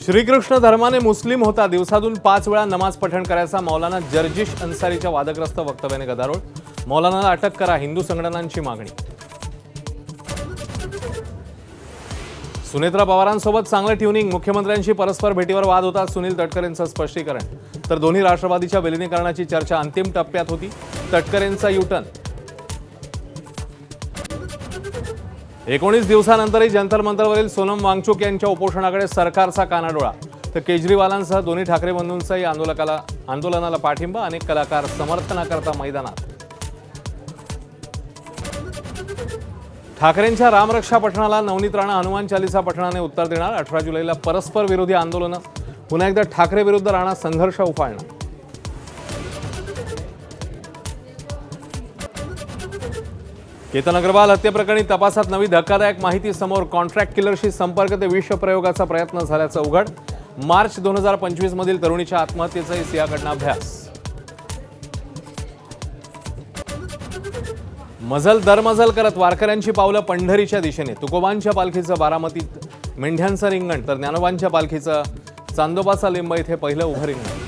श्रीकृष्ण धर्माने मुस्लिम होता दिवसातून 5 वेळा नमाज पठण करायचा मौलाना जर्जिश अन्सारीच्या वादग्रस्त वक्तव्याने गदारोळ। मौलानाला अटक करा, हिंदू संघटनांची मागणी। सुनेत्रा पवारांसोबत चांगलं ट्युनिंग, मुख्यमंत्र्यांशी परस्पर भेटीवर वाद होता सुनील तटकरेंचं स्पष्टीकरण। तर दोन्ही राष्ट्रवादीच्या विलिनीकरणाची चर्चा अंतिम टप्प्यात होती, तटकरेंचा युटर्न। 19 दिवसानंतरही जंतर मंतरवरील सोनम वांगचुक यांच्या उपोषणाकडे सरकारचा कानाडोळा। तर केजरीवालांसह दोन्ही ठाकरे बंधूंचाही आंदोलनाला पाठिंबा, अनेक कलाकार समर्थनाकरता मैदानात। ठाकरेंच्या रामरक्षा पठणाला नवनीत राणा हनुमान चालीसा पठणाने उत्तर देणार। 18 जुलैला परस्पर विरोधी आंदोलनं, पुन्हा एकदा ठाकरे विरुद्ध राणा संघर्ष उफाळणार। केतन अग्रवाल हत्येप्रकरणी तपासात नवी धक्कादायक माहिती समोर। कॉन्ट्रॅक्ट किलरशी संपर्क ते विषप्रयोगाचा प्रयत्न झाल्याचं उघड। मार्च 2025 मधील तरुणीच्या आत्महत्येचाही सियाकडनं अभ्यास। मजल दरमजल करत वारकऱ्यांची पावलं पंढरीच्या दिशेने। तुकोबांच्या पालखीचं बारामतीत मेंढ्यांचं रिंगण, तर ज्ञानोबांच्या पालखीचं चांदोबाचा लिंब इथे पहिलं उभं रिंगण।